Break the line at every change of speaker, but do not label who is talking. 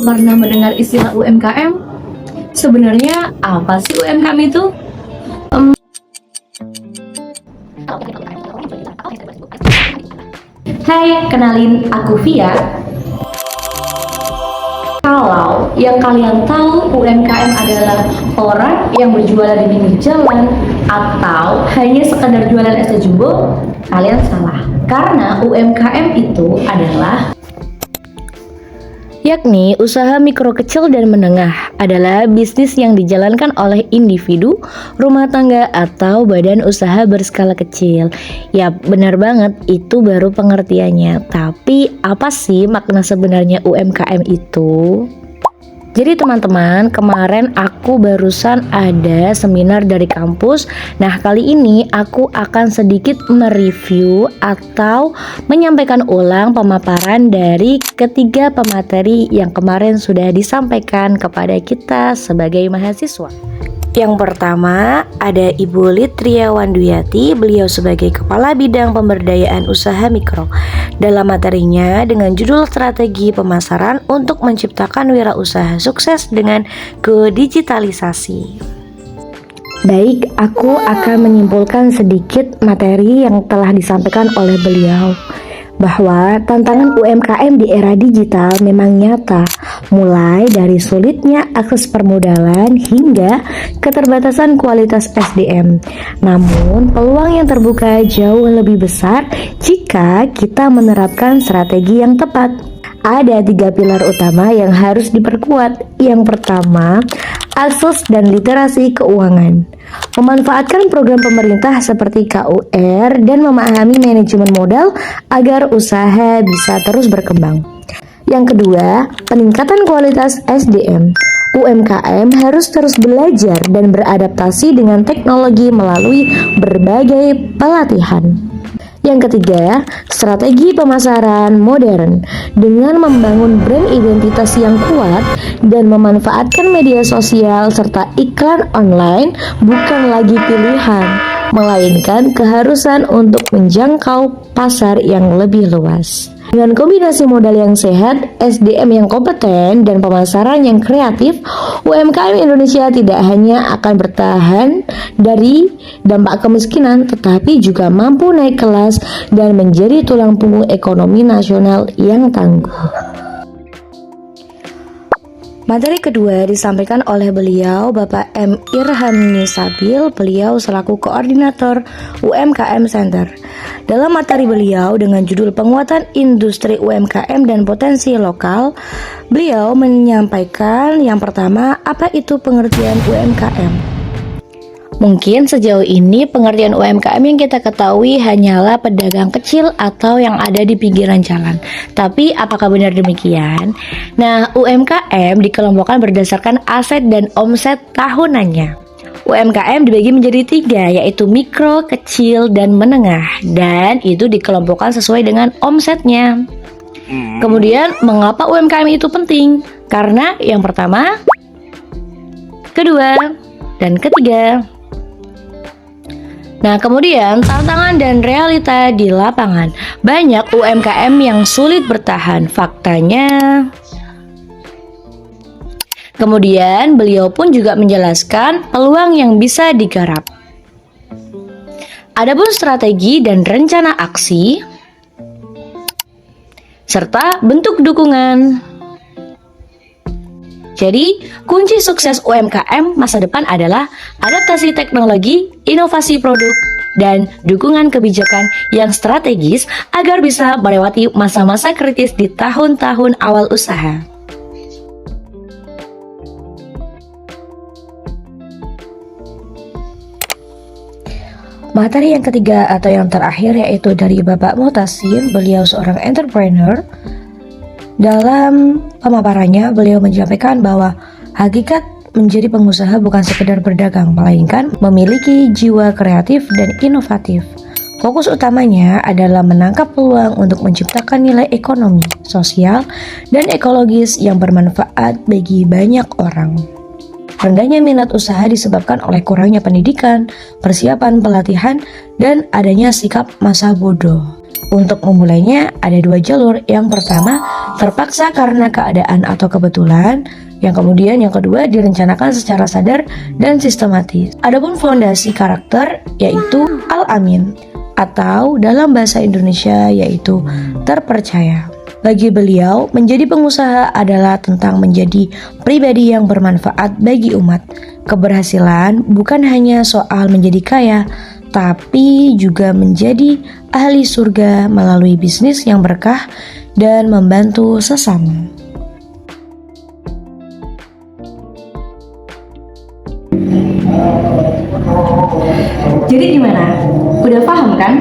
pernah mendengar istilah UMKM? Sebenarnya apa sih UMKM itu? Hai, kenalin aku Via. Kalau yang kalian tahu UMKM adalah orang yang berjualan di pinggir jalan atau hanya sekadar jualan es teh jumbo, kalian salah. Karena UMKM itu adalah
yakni usaha mikro kecil dan menengah adalah bisnis yang dijalankan oleh individu, rumah tangga, atau badan usaha berskala kecil. Yap, benar banget, itu baru pengertiannya. Tapi apa sih makna sebenarnya UMKM itu? Jadi teman-teman, kemarin aku barusan ada seminar dari kampus. Nah, kali ini aku akan sedikit mereview atau menyampaikan ulang pemaparan dari ketiga pemateri yang kemarin sudah disampaikan kepada kita sebagai mahasiswa. Yang pertama ada Ibu Litria Wanduyati, beliau sebagai Kepala Bidang Pemberdayaan Usaha Mikro. Dalam materinya dengan judul Strategi Pemasaran untuk Menciptakan Wirausaha Sukses dengan Go Digitalisasi. Baik, aku akan menyimpulkan sedikit materi yang telah disampaikan oleh beliau. Bahwa tantangan UMKM di era digital memang nyata, mulai dari sulitnya akses permodalan hingga keterbatasan kualitas SDM. Namun, peluang yang terbuka jauh lebih besar jika kita menerapkan strategi yang tepat. Ada 3 pilar utama yang harus diperkuat. Yang pertama, akses dan literasi keuangan. Memanfaatkan program pemerintah seperti KUR dan memahami manajemen modal agar usaha bisa terus berkembang. Yang kedua, peningkatan kualitas SDM. UMKM harus terus belajar dan beradaptasi dengan teknologi melalui berbagai pelatihan. Yang ketiga, strategi pemasaran modern dengan membangun brand identitas yang kuat dan memanfaatkan media sosial serta iklan online bukan lagi pilihan, melainkan keharusan untuk menjangkau pasar yang lebih luas. Dengan kombinasi modal yang sehat, SDM yang kompeten, dan pemasaran yang kreatif, UMKM Indonesia tidak hanya akan bertahan dari dampak kemiskinan, tetapi juga mampu naik kelas dan menjadi tulang punggung ekonomi nasional yang tangguh. Materi kedua disampaikan oleh beliau Bapak M. Irham Nisabil, beliau selaku Koordinator UMKM Center. Dalam materi beliau dengan judul Penguatan Industri UMKM dan Potensi Lokal, beliau menyampaikan yang pertama, apa itu pengertian UMKM? Mungkin sejauh ini pengertian UMKM yang kita ketahui hanyalah pedagang kecil atau yang ada di pinggiran jalan. Tapi apakah benar demikian? Nah, UMKM dikelompokkan berdasarkan aset dan omset tahunannya. UMKM dibagi menjadi 3, yaitu mikro, kecil, dan menengah. Dan itu dikelompokkan sesuai dengan omsetnya. Kemudian, mengapa UMKM itu penting? Karena yang pertama, kedua, dan ketiga. Nah, kemudian tantangan dan realita di lapangan. Banyak UMKM yang sulit bertahan, faktanya. Kemudian beliau pun juga menjelaskan peluang yang bisa digarap. Adapun strategi dan rencana aksi serta bentuk dukungan. Jadi, kunci sukses UMKM masa depan adalah adaptasi teknologi, inovasi produk, dan dukungan kebijakan yang strategis agar bisa melewati masa-masa kritis di tahun-tahun awal usaha. Materi yang ketiga atau yang terakhir yaitu dari Bapak Mutasin, beliau seorang entrepreneur. Dalam pemaparannya, beliau menyampaikan bahwa hakikat menjadi pengusaha bukan sekedar berdagang, melainkan memiliki jiwa kreatif dan inovatif. Fokus utamanya adalah menangkap peluang untuk menciptakan nilai ekonomi, sosial, dan ekologis yang bermanfaat bagi banyak orang. Rendahnya minat usaha disebabkan oleh kurangnya pendidikan, persiapan pelatihan, dan adanya sikap masa bodoh. Untuk memulainya ada 2 jalur. Yang pertama, terpaksa karena keadaan atau kebetulan, yang kemudian yang kedua direncanakan secara sadar dan sistematis. Adapun fondasi karakter yaitu Al-Amin atau dalam bahasa Indonesia yaitu terpercaya. Bagi beliau, menjadi pengusaha adalah tentang menjadi pribadi yang bermanfaat bagi umat. Keberhasilan bukan hanya soal menjadi kaya, tapi juga menjadi ahli surga melalui bisnis yang berkah dan membantu sesama.
Jadi gimana? Udah paham kan?